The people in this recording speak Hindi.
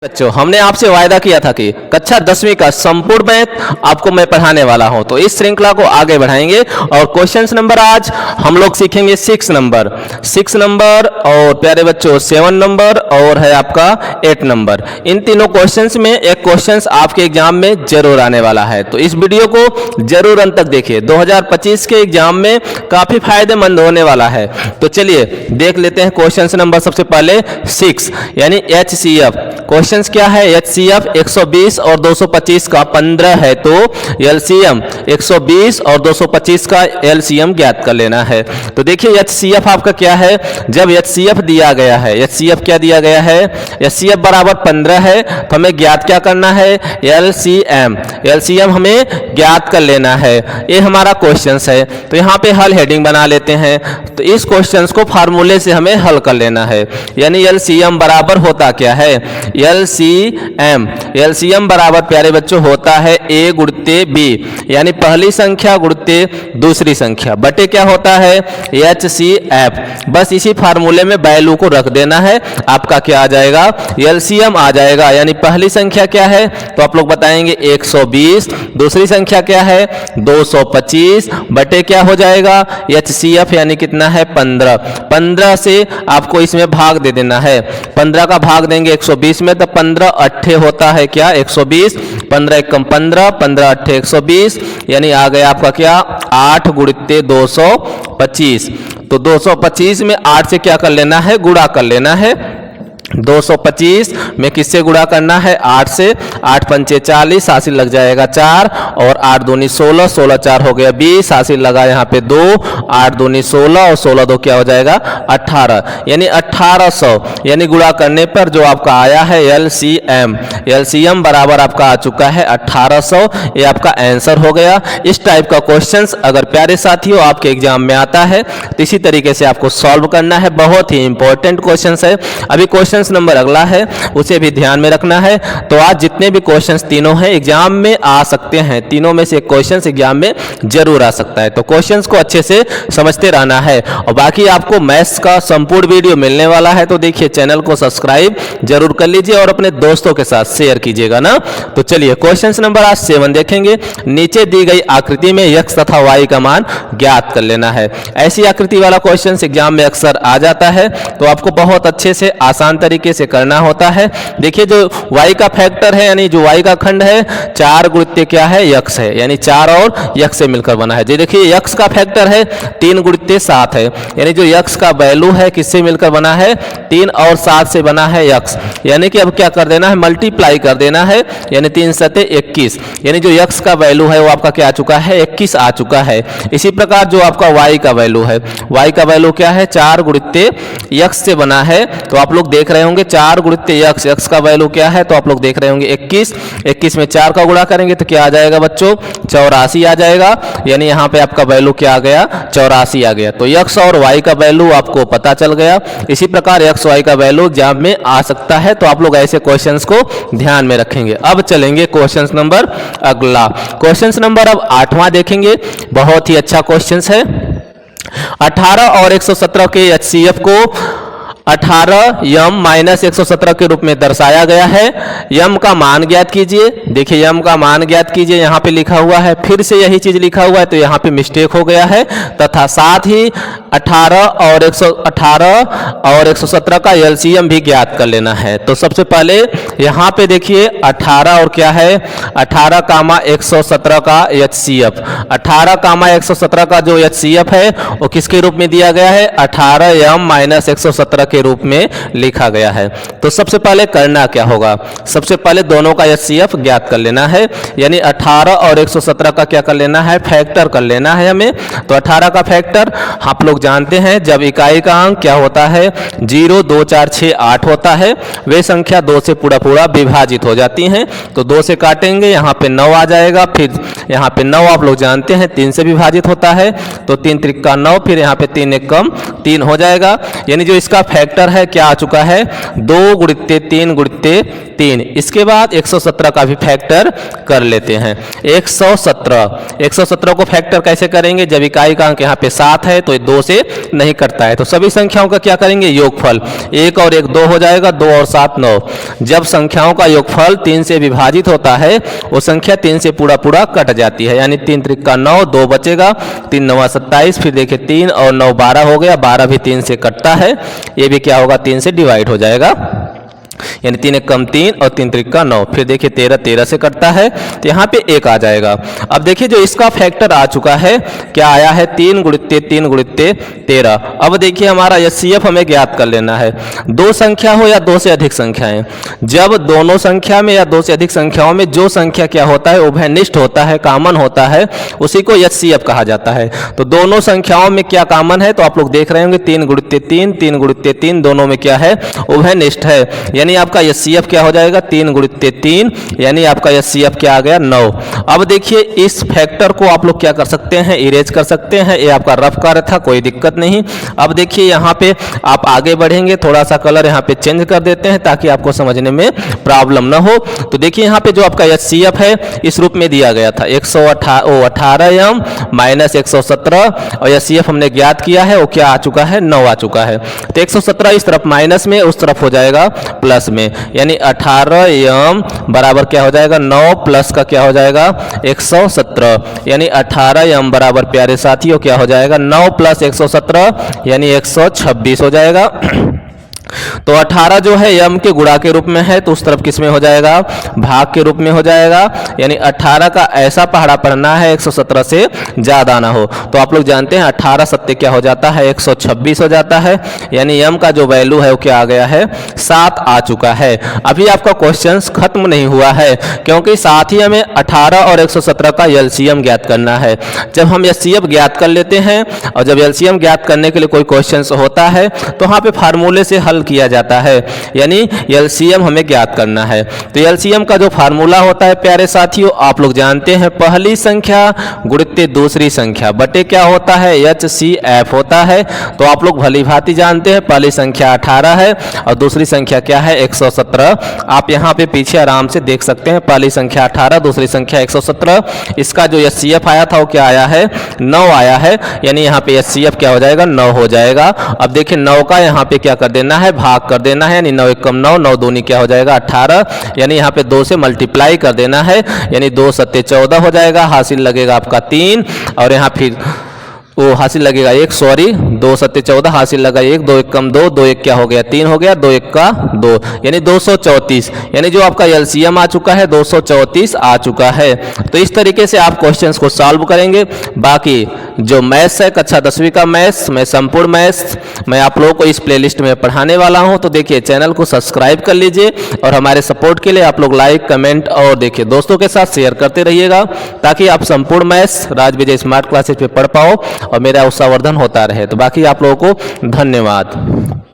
बच्चों, हमने आपसे वायदा किया था कि कक्षा 10वीं का संपूर्ण मैथ आपको मैं पढ़ाने वाला हूं, तो इस श्रृंखला को आगे बढ़ाएंगे और क्वेश्चन नंबर आज हम लोग सीखेंगे 6 नंबर और प्यारे बच्चों 7 नंबर और है आपका 8 नंबर। इन तीनों क्वेश्चंस में एक क्वेश्चंस आपके एग्जाम में जरूर आने वाला है, तो इस वीडियो को जरूर अंत तक देखिए। 2025 के एग्जाम में काफी फायदेमंद होने वाला है। तो चलिए देख लेते हैं क्वेश्चन नंबर सबसे पहले 6 यानी HCF। क्वेश्चंस क्या है? HCF 120 और 225 का 15 है, तो LCM 120 और 225 का LCM ज्ञात कर लेना है। तो देखिए HCF आपका क्या है, जब HCF दिया गया है, HCF क्या दिया गया है, HCF बराबर 15 है, तो हमें ज्ञात क्या करना है, LCM हमें ज्ञात कर लेना है। ये हमारा क्वेश्चंस है, तो यहाँ पे हल हेडिंग बना लेते हैं। तो इस क्वेश्चंस को फार्मूले से हमें हल कर लेना है, यानी LCM बराबर होता क्या है, LCM बराबर प्यारे बच्चों होता है A गुणित B, यानी पहली संख्या गुणित दूसरी संख्या बटे क्या होता है, HCF। बस इसी फार्मूले में वैल्यू को रख देना है, आपका क्या आ जाएगा, LCM आ जाएगा। यानी पहली संख्या क्या है, तो आप लोग बताएंगे 120, दूसरी संख्या क्या है 225 बटे क्या हो जाएगा HCF, यानी कितना है 15 से आपको इसमें भाग दे देना है। 15 का भाग देंगे 120 में, तो 15 अट्ठे होता है क्या 120, 15 एकम 15, 15 अट्ठे 120, यानी आ गया आपका क्या 8 गुणित 225। तो 225 में 8 से क्या कर लेना है, गुणा कर लेना है। 225 में किससे गुणा करना है, 8 से, 8 पंचे 40, हासिल लग जाएगा 4 और 8 दूनी 16, 16 4 हो गया 20, हासिल लगा यहाँ पे 2, 8 दूनी 16 और 16 2 क्या हो जाएगा 18, यानी 1800। यानी गुणा करने पर जो आपका आया है LCM बराबर आपका आ चुका है 1800। ये आपका आंसर हो गया। इस टाइप का क्वेश्चंस अगर प्यारे साथियों आपके एग्जाम में आता है तो इसी तरीके से आपको सॉल्व करना है। बहुत ही इंपॉर्टेंट क्वेश्चंस है। अभी क्वेश्चन नंबर अगला है, उसे भी ध्यान में रखना है। तो आज जितने भी क्वेश्चंस तीनों हैं एग्जाम में आ सकते हैं, तीनों में से एक क्वेश्चंस एग्जाम में जरूर आ सकता है, तो क्वेश्चंस को अच्छे से समझते रहना है। और बाकी आपको मैथ्स का संपूर्ण वीडियो मिलने वाला है, तो देखिए चैनल को सब्सक्राइब जरूर कर लीजिए और अपने दोस्तों के साथ शेयर कीजिएगा ना। तो चलिए क्वेश्चन नंबर आज 7 देखेंगे। नीचे दी गई आकृति में x तथा y का मान ज्ञात कर लेना है। ऐसी आकृति वाला क्वेश्चन एग्जाम में अक्सर आ जाता है, तो आपको बहुत अच्छे से आसान तरीके से करना होता है। देखिए जो y का फैक्टर है, यानी जो y का खंड है 4 गुणित क्या है x है, यानी 4 और x से मिलकर बना है। जो देखिए x का फैक्टर है 3 गुणित 7 है, यानी जो x का वैल्यू है किससे मिलकर बना है, 3 और 7 से बना है x। यानी कि अब क्या कर देना है, मल्टीप्लाई कर देना है, यानी 3 सते 21, यानी जो x का वैल्यू है वो आपका क्या आ चुका है 21 आ चुका है। इसी प्रकार जो आपका y का वैल्यू है, y का वैल्यू क्या है 4 गुणित x से बना है। तो आप लोग देख रहे होंगे 4 गुणित x का वैल्यू क्या है, तो आप लोग देख रहे होंगे 21 में 4 का गुणा करेंगे तो क्या आ जाएगा बच्चों 84 आ जाएगा। यानी यहाँ पे आपका वैल्यू क्या आ गया 84 आ गया। तो x और y का वैल्यू आपको पता चल गया। इसी प्रकार x y का वैल्यू एग्जाम में आ सकता है, तो आप लोग ऐसे क्वेश्चंस को ध्यान में रखेंगे। अब चलेंगे क्वेश्चन नंबर अगला। क्वेश्चन नंबर अब 8वां देखेंगे। बहुत ही अच्छा क्वेश्चन है। 18 और 117 के HCF को 18m-117 के रूप में दर्शाया गया है। m का मान ज्ञात कीजिए। देखिए m का मान ज्ञात कीजिए, यहाँ पे लिखा हुआ है, फिर से यही चीज लिखा हुआ है, तो यहाँ पे मिस्टेक हो गया है। तथा साथ ही 18 और 117 का LCM भी ज्ञात कर लेना है। तो सबसे पहले यहाँ पे देखिए 18 और क्या है 18 कामा 117 का HCF, 18 कामा 117 का जो HCF है वो किसके रूप में दिया गया है, 18m-117 के रूप में लिखा गया है। तो सबसे पहले करना क्या होगा, सबसे पहले दोनों का HCF ज्ञात कर लेना है, यानी 18 और 117 का क्या कर लेना है, फैक्टर कर लेना है हमें। तो 18 का फैक्टर आप लोग जानते हैं, जब इकाई का अंक क्या होता है 0 2 4 6 8 होता है, वे संख्या 2 से पूरा विभाजित हो जाती हैं। तो 2 से काटेंगे, यहाँ पे 9 आ जाएगा, फिर यहाँ पे 9 आप लोग जानते हैं 3 से विभाजित होता है, तो 3 त्रिका 9, फिर यहाँ पे 3 एकम 3 हो जाएगा। यानी जो इसका फैक्टर है क्या आ चुका है 2 गुणित 3 गुणित 3। इसके बाद 117 का भी फैक्टर कर लेते हैं। 117 को फैक्टर कैसे करेंगे, जब इकाई का अंक यहाँ पे 7 है तो 2 से नहीं कटता है। तो सभी संख्याओं का क्या करेंगे, योगफल। 1 और 1 2 हो जाएगा, 2 और 7 9। जब संख्याओं का योगफल 3 से विभाजित होता है वो संख्या 3 से पूरा पूरा कट जाती है, यानी 3 त्रिका 9, 2 बचेगा, 3 9 27, फिर देखिए 3 और 9 12 हो गया, 12 भी 3 से कटता है, ये भी क्या होगा 3 से डिवाइड हो जाएगा, यानी 3 एक कम 3 और 3 त्रिका 9। फिर देखिए 13 13 से कटता है, तो यहाँ पे 1 आ जाएगा। अब देखिए जो इसका फैक्टर आ चुका है, क्या आया है 3 गुणित्ते 3 गुणित्ते 13। अब देखिए हमारा एचसीएफ हमें ज्ञात कर लेना है। दो संख्या हो या दो से अधिक संख्याएं, जब दोनों संख्या में या दो से अधिक संख्याओं में जो संख्या क्या होता है, उभयनिष्ठ होता है, कॉमन होता है, उसी को एचसीएफ कहा जाता है। तो दोनों संख्याओं में क्या कॉमन है, तो आप लोग देख रहे होंगे 3 गुणित्ते 3 3 गुणित्ते 3, दोनों में क्या है, उभयनिष्ठ है, यानी आपका एचसीएफ क्या हो जाएगा 3 गुणित्ते 3, यानी आपका एचसीएफ क्या आ गया 9। अब देखिए इस फैक्टर को आप लोग क्या कर सकते हैं, इरेज कर सकते हैं, ये आपका रफ कार्य था, कोई दिक्कत नहीं। अब देखिए यहाँ पे आप आगे बढ़ेंगे, थोड़ा सा कलर यहाँ पे चेंज कर देते हैं ताकि आपको समझने में प्रॉब्लम ना हो। तो देखिए यहाँ पे जो आपका एचसीएफ है इस रूप में दिया गया था 118m माइनस 117, और एचसीएफ हमने ज्ञात किया है वो क्या आ चुका है 9 आ चुका है। तो 117 इस तरफ माइनस में, उस तरफ हो जाएगा प्लस में, यानी 18m बराबर क्या हो जाएगा 9 प्लस का क्या हो जाएगा 117, यानी 18m बराबर प्यारे साथियों क्या हो जाएगा 9 प्लस 117 यानी 126 हो जाएगा। तो 18 जो है m के गुणा के रूप में है, तो उस तरफ किस में हो जाएगा, भाग के रूप में हो जाएगा, यानी 18 का ऐसा पहाड़ा पढ़ना है 117 से ज़्यादा ना हो। तो आप लोग जानते हैं 18 सत्ते क्या हो जाता है 126 हो जाता है, यानी m का जो वैल्यू है वो क्या आ गया है 7 आ चुका है। अभी आपका क्वेश्चन खत्म नहीं हुआ है, क्योंकि साथ ही हमें 18 और 117 का एलसीएम ज्ञात करना है। जब हम एलसीएम ज्ञात कर लेते हैं और जब एलसीएम ज्ञात करने के लिए कोई क्वेश्चन होता है तो वहाँ पे फार्मूले से हल किया जाता है, यानी एलसीएम हमें ज्ञात करना है। तो एलसीएम का जो फार्मूला होता है प्यारे साथियों आप लोग जानते हैं, पहली संख्या गुणित्ते दूसरी संख्या बटे क्या होता है एचसीएफ होता है। तो आप लोग भली भांति जानते हैं पहली संख्या 18 है और दूसरी संख्या क्या है 117। आप यहाँ पे पीछे आराम से देख सकते हैं, पहली संख्या 18 दूसरी संख्या 117, इसका जो एचसीएफ आया था वो क्या आया है 9 आया है, यानी यहाँ पे एचसीएफ क्या हो जाएगा 9 हो जाएगा। अब देखिए 9 का यहाँ पे क्या कर देना है, भाग कर देना है, यानी 9 एक कम 9, 9 दूनी क्या हो जाएगा 18, यानी यहाँ पे 2 से मल्टीप्लाई कर देना है, यानी 2 सत्ते 14 हो जाएगा, हासिल लगेगा आपका 3, और यहाँ फिर वो हासिल लगेगा 1, सॉरी 2 सत्ते 14 हासिल लगा 1, 2 एक कम 2, 2 एक क्या हो गया 3 हो गया, 2 एक का 2, यानी 234, यानी जो आपका एलसीएम आ चुका है 234 आ चुका है। तो इस तरीके से आप क्वेश्चंस को सॉल्व करेंगे। बाकी जो मैथ्स है कक्षा 10वीं का मैथ्स, मैं संपूर्ण मैथ्स मैं आप लोगों को इस प्लेलिस्ट में पढ़ाने वाला हूं। तो देखिए चैनल को सब्सक्राइब कर लीजिए और हमारे सपोर्ट के लिए आप लोग लाइक कमेंट और देखिए दोस्तों के साथ शेयर करते रहिएगा, ताकि आप संपूर्ण मैथ्स राज विजय स्मार्ट क्लासेस पे पढ़ पाओ और मेरा उत्साहवर्धन होता रहे। तो बाकी आप लोगों को धन्यवाद।